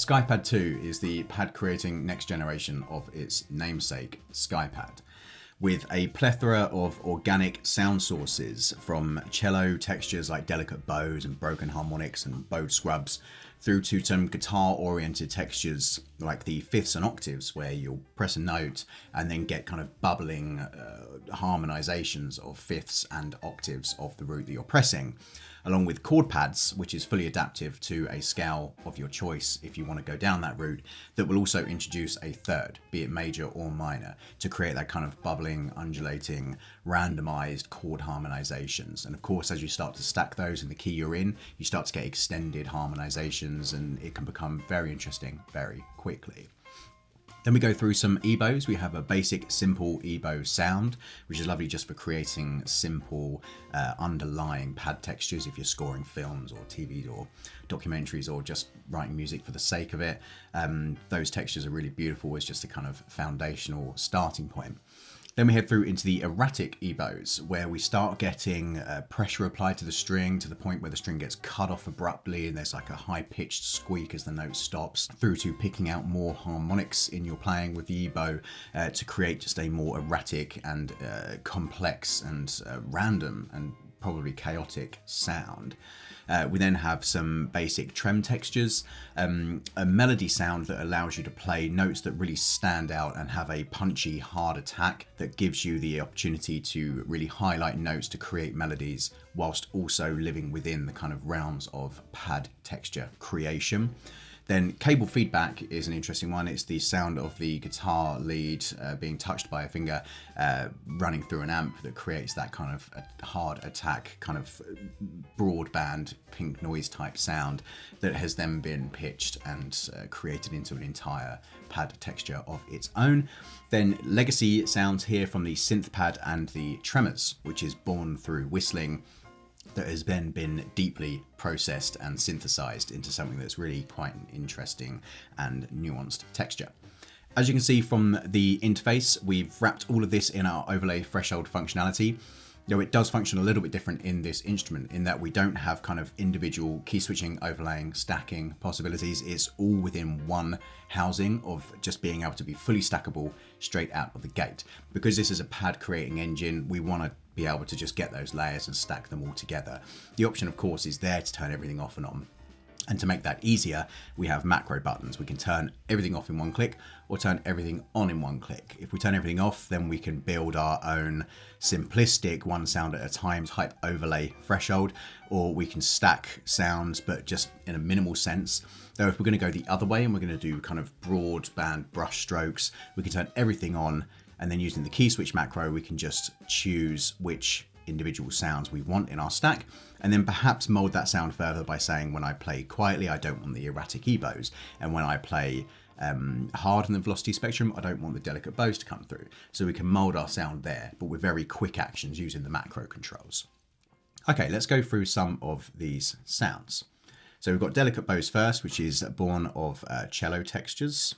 SkyPAD 2 is the pad creating next generation of its namesake, SkyPAD, with a plethora of organic sound sources from cello textures like delicate bows and broken harmonics and bowed scrubs, through to some guitar-oriented textures like the fifths and octaves, where you'll press a note and then get kind of bubbling harmonizations of fifths and octaves of the root that you're pressing, along with chord pads, which is fully adaptive to a scale of your choice if you want to go down that route, that will also introduce a third, be it major or minor, to create that kind of bubbling, undulating, randomized chord harmonizations. And of course, as you start to stack those in the key you're in, you start to get extended harmonizations, and it can become very interesting very quickly. Then we go through some ebows. We have a basic simple ebow sound, which is lovely just for creating simple underlying pad textures if you're scoring films or TVs or documentaries or just writing music for the sake of it. Those textures are really beautiful as just a kind of foundational starting point. Then we head through into the erratic ebows, where we start getting pressure applied to the string to the point where the string gets cut off abruptly and there's like a high-pitched squeak as the note stops, through to picking out more harmonics in your playing with the ebow to create just a more erratic and complex and random and probably chaotic sound. We then have some basic trem textures, a melody sound that allows you to play notes that really stand out and have a punchy, hard attack that gives you the opportunity to really highlight notes to create melodies whilst also living within the kind of realms of pad texture creation. Then cable feedback is an interesting one. It's the sound of the guitar lead being touched by a finger running through an amp that creates that kind of hard attack, kind of broadband pink noise type sound that has then been pitched and created into an entire pad texture of its own. Then legacy sounds here from the synth pad and the tremors, which is born through whistling, that has then been deeply processed and synthesized into something that's really quite an interesting and nuanced texture. As you can see from the interface, we've wrapped all of this in our overlay threshold functionality. Though it does function a little bit different in this instrument in that we don't have kind of individual key switching, overlaying, stacking possibilities. It's all within one housing of just being able to be fully stackable straight out of the gate. Because this is a pad creating engine, we want to be able to just get those layers and stack them all together. The option, of course, is there to turn everything off and on. And to make that easier, we have macro buttons. We can turn everything off in one click or turn everything on in one click. If we turn everything off, then we can build our own simplistic one sound at a time type overlay threshold, or we can stack sounds, but just in a minimal sense. Though if we're going to go the other way and we're going to do kind of broadband brush strokes, we can turn everything on, and then using the key switch macro, we can just choose which individual sounds we want in our stack, and then perhaps mold that sound further by saying when I play quietly, I don't want the erratic ebows, and when I play hard in the velocity spectrum, I don't want the delicate bows to come through. So we can mold our sound there, but with very quick actions using the macro controls. Okay, let's go through some of these sounds. So we've got delicate bows first, which is born of cello textures.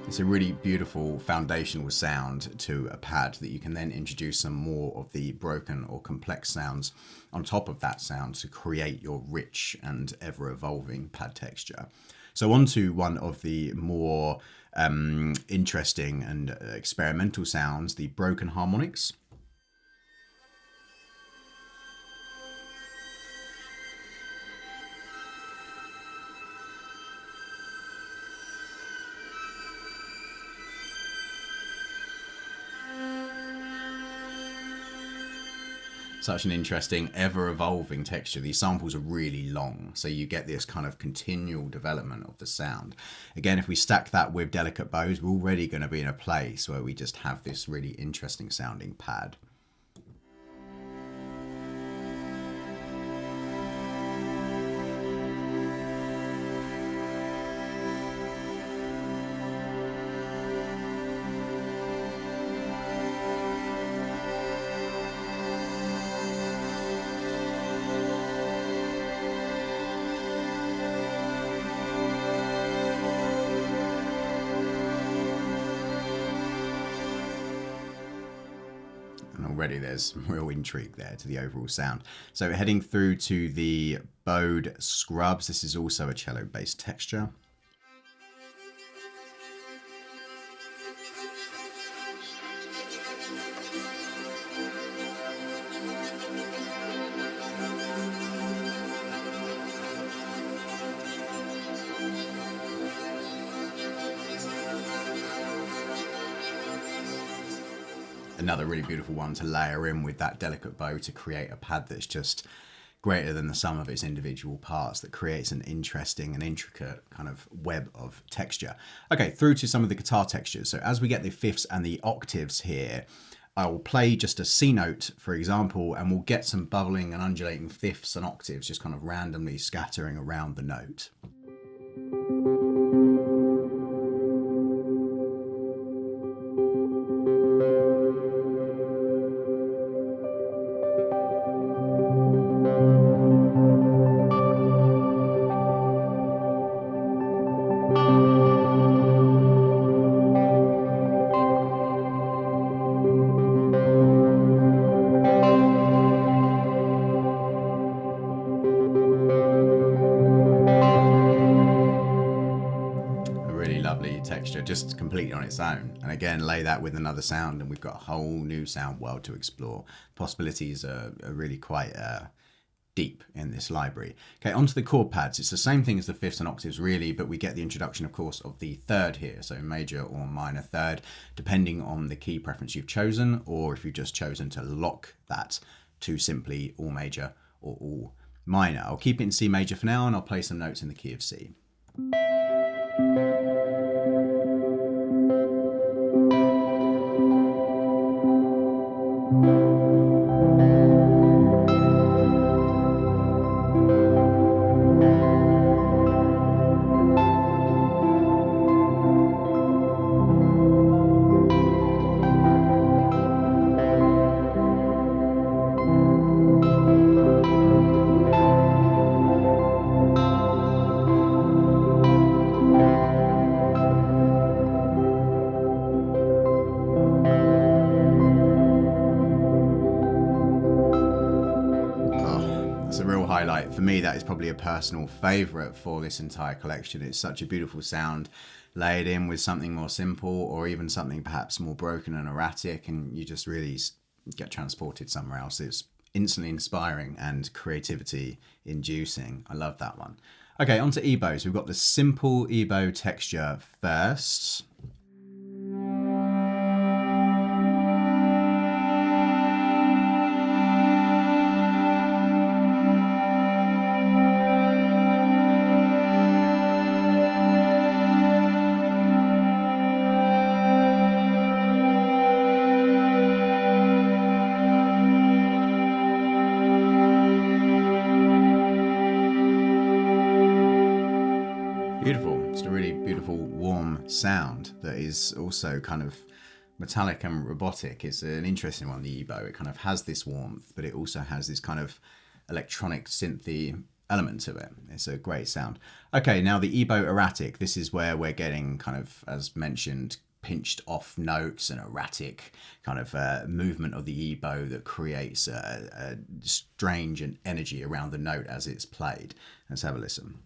It's a really beautiful foundational sound to a pad that you can then introduce some more of the broken or complex sounds on top of that sound to create your rich and ever-evolving pad texture. So on to one of the more interesting and experimental sounds, the broken harmonics. Such an interesting, ever-evolving texture. These samples are really long, so you get this kind of continual development of the sound. Again, if we stack that with delicate bows, we're already going to be in a place where we just have this really interesting sounding pad. And already there's some real intrigue there to the overall sound. So heading through to the bowed scrubs, this is also a cello based texture. Another really beautiful one to layer in with that delicate bow to create a pad that's just greater than the sum of its individual parts, that creates an interesting and intricate kind of web of texture. Okay, through to some of the guitar textures. So as we get the fifths and the octaves here, I will play just a C note, for example, and we'll get some bubbling and undulating fifths and octaves just kind of randomly scattering around the note. Texture just completely on its own, and again lay that with another sound and we've got a whole new sound world to explore. Possibilities are really quite deep in this library. Okay, onto the chord pads. It's the same thing as the fifths and octaves really, but we get the introduction of course of the third here, so major or minor third depending on the key preference you've chosen, or if you've just chosen to lock that to simply all major or all minor. I'll keep it in C major for now and I'll play some notes in the key of C. Highlight for me. That is probably a personal favorite for this entire collection. It's such a beautiful sound layered in with something more simple, or even something perhaps more broken and erratic, and you just really get transported somewhere else. It's instantly inspiring and creativity inducing. I love that one. Okay, on to ebows. We've got the simple ebow texture first. Beautiful. It's a really beautiful, warm sound that is also kind of metallic and robotic. It's an interesting one, the ebow. It kind of has this warmth, but it also has this kind of electronic synthy element to it. It's a great sound. Okay, now the ebow erratic. This is where we're getting kind of, as mentioned, pinched off notes and erratic kind of movement of the ebow that creates a strange energy around the note as it's played. Let's have a listen.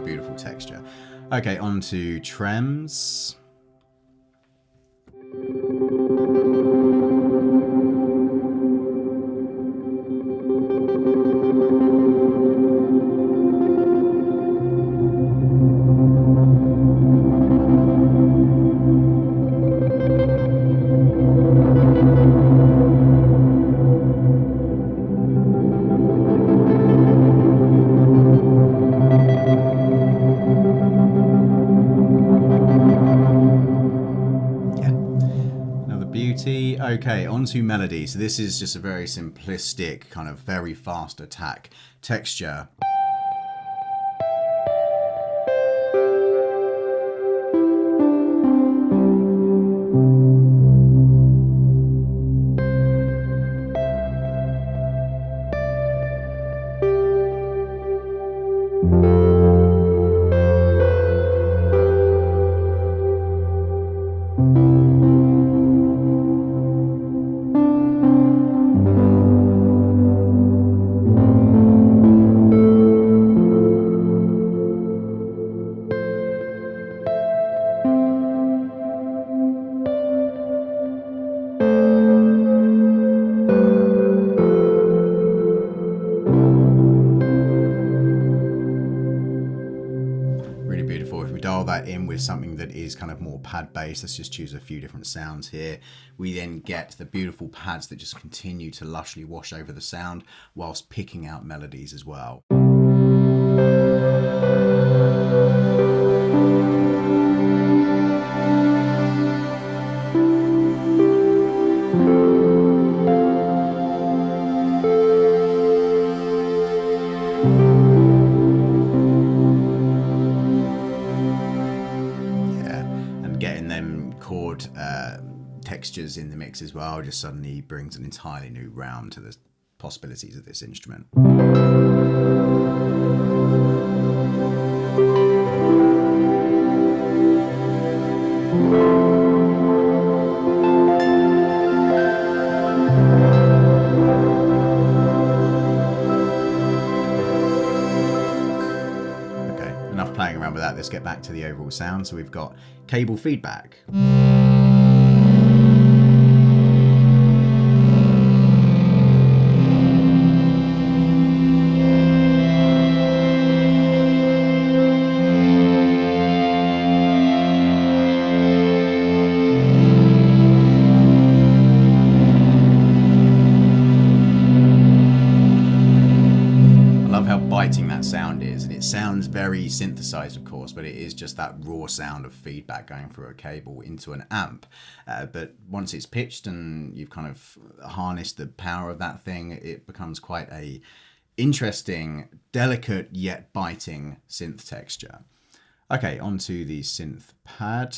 Beautiful texture. Okay, on to trems. Okay, on to melody. So this is just a very simplistic, kind of very fast attack texture. Dial that in with something that is kind of more pad based. Let's just choose a few different sounds here. We then get the beautiful pads that just continue to lushly wash over the sound whilst picking out melodies as well. Chord textures in the mix as well just suddenly brings an entirely new round to the possibilities of this instrument. Okay, enough playing around with that. Let's get back to the overall sound. So we've got cable feedback. That sound is, and it sounds very synthesized, of course, but it is just that raw sound of feedback going through a cable into an amp. But once it's pitched and you've kind of harnessed the power of that thing, it becomes quite a interesting, delicate yet biting synth texture. Okay, onto the synth pad.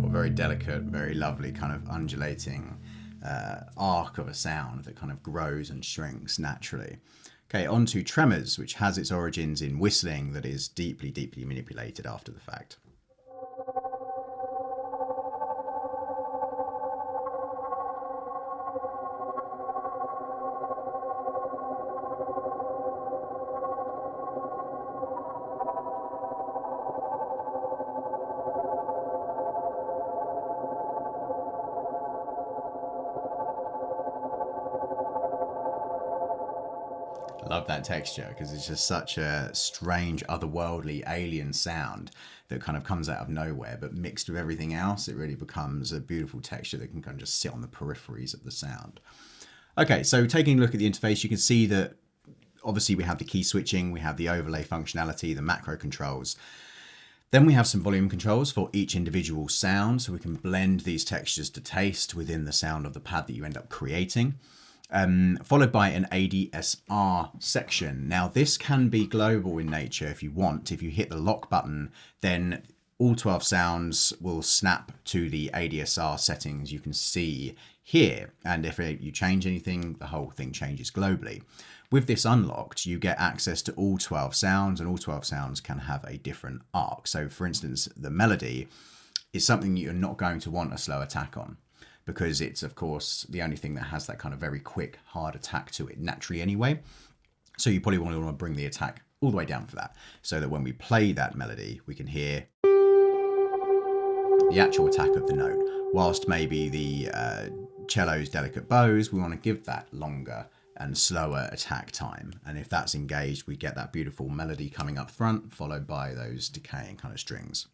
a very delicate, very lovely kind of undulating arc of a sound that kind of grows and shrinks naturally. Okay, on to tremors, which has its origins in whistling that is deeply, deeply manipulated after the fact. Love that texture because it's just such a strange, otherworldly, alien sound that kind of comes out of nowhere, but mixed with everything else, it really becomes a beautiful texture that can kind of just sit on the peripheries of the sound. Okay, so taking a look at the interface, you can see that obviously we have the key switching, we have the overlay functionality, the macro controls. Then we have some volume controls for each individual sound, so we can blend these textures to taste within the sound of the pad that you end up creating. Followed by an ADSR section. Now this can be global in nature if you want. If you hit the lock button, then all 12 sounds will snap to the ADSR settings you can see here. And if you change anything, the whole thing changes globally. With this unlocked, you get access to all 12 sounds, and all 12 sounds can have a different arc. So for instance, the melody is something you're not going to want a slow attack on, because it's, of course, the only thing that has that kind of very quick, hard attack to it naturally anyway. So you probably want to bring the attack all the way down for that, so that when we play that melody, we can hear the actual attack of the note. Whilst maybe the cello's delicate bows, we want to give that longer and slower attack time. And if that's engaged, we get that beautiful melody coming up front, followed by those decaying kind of strings.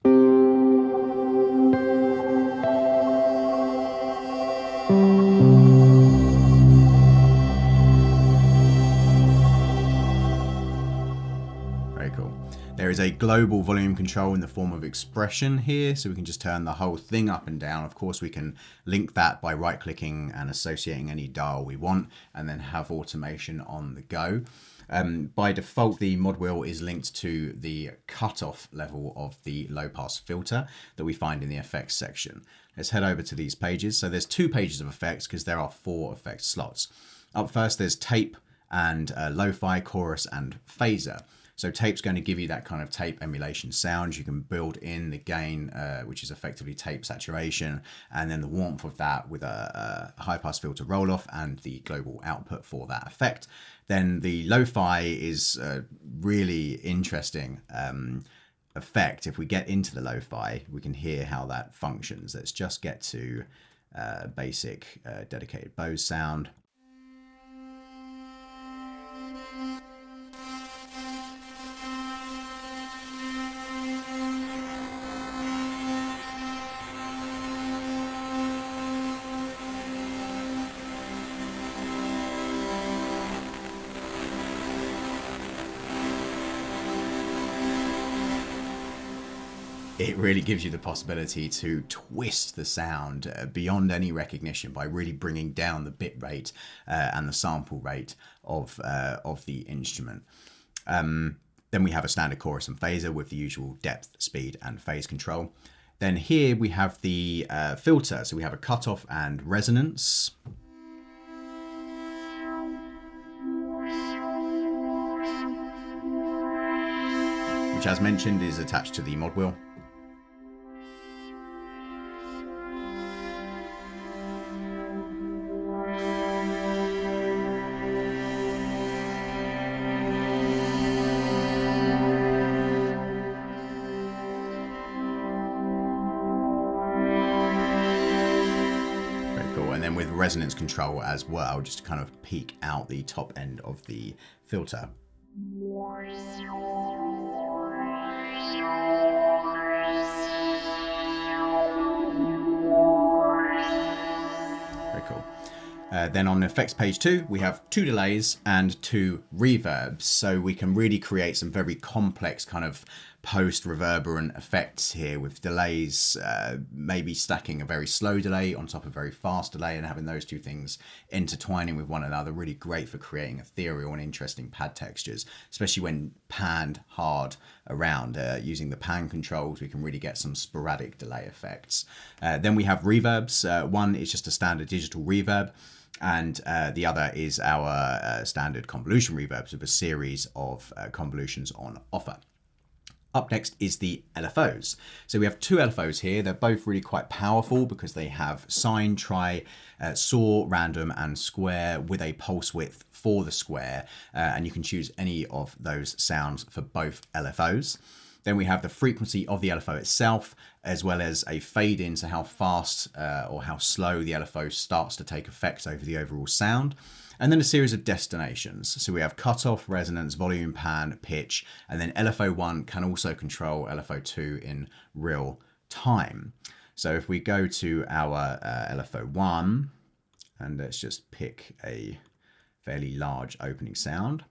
Very cool. There is a global volume control in the form of expression here, so we can just turn the whole thing up and down. Of course, we can link that by right-clicking and associating any dial we want, and then have automation on the go. By default, the mod wheel is linked to the cutoff level of the low-pass filter that we find in the effects section. Let's head over to these pages. So there's 2 pages of effects because there are 4 effect slots. Up first, there's tape and lo-fi, chorus, and phaser. So tape's going to give you that kind of tape emulation sound. You can build in the gain, which is effectively tape saturation, and then the warmth of that with a high-pass filter roll-off and the global output for that effect. Then the lo-fi is a really interesting effect. If we get into the lo-fi, we can hear how that functions. Let's just get to basic dedicated bows sound. It really gives you the possibility to twist the sound beyond any recognition by really bringing down the bit rate and the sample rate of the instrument. Then we have a standard chorus and phaser with the usual depth, speed, and phase control. Then here we have the filter. So we have a cutoff and resonance. Which, as mentioned, is attached to the mod wheel. With resonance control as well, just to kind of peak out the top end of the filter. Very cool. Then on effects page 2, we have 2 delays and 2 reverbs. So we can really create some very complex kind of post-reverberant effects here with delays, maybe stacking a very slow delay on top of a very fast delay and having those two things intertwining with one another. Really great for creating ethereal and interesting pad textures, especially when panned hard around. Using the pan controls, we can really get some sporadic delay effects. Then we have reverbs. One is just a standard digital reverb, and the other is our standard convolution reverbs with a series of convolutions on offer. Up next is the LFOs. So we have two LFOs here. They're both really quite powerful because they have sine, tri, saw, random, and square with a pulse width for the square. And you can choose any of those sounds for both LFOs. Then we have the frequency of the LFO itself, as well as a fade in, so how fast or how slow the LFO starts to take effect over the overall sound. And then a series of destinations. So we have cutoff, resonance, volume, pan, pitch, and then LFO1 can also control LFO2 in real time. So if we go to our LFO1, and let's just pick a fairly large opening sound.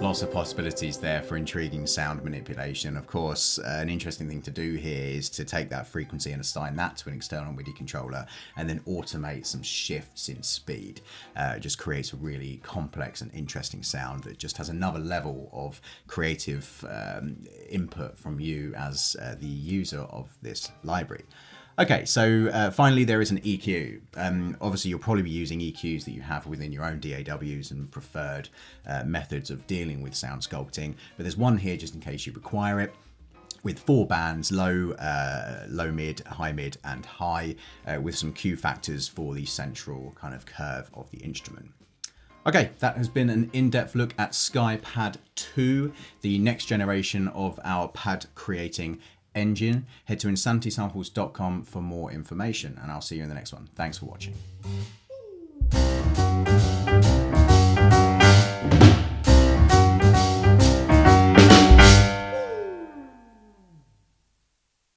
Lots of possibilities there for intriguing sound manipulation. Of course, an interesting thing to do here is to take that frequency and assign that to an external MIDI controller and then automate some shifts in speed. It just creates a really complex and interesting sound that just has another level of creative input from you as the user of this library. Okay, so finally there is an EQ. Obviously you'll probably be using EQs that you have within your own DAWs and preferred methods of dealing with sound sculpting, but there's one here just in case you require it, with 4 bands, low, low mid, high mid, and high, with some Q factors for the central kind of curve of the instrument. Okay, that has been an in-depth look at SKPAD 2, the next generation of our pad creating engine. Head to insanitysamples.com for more information, and I'll see you in the next one. Thanks for watching.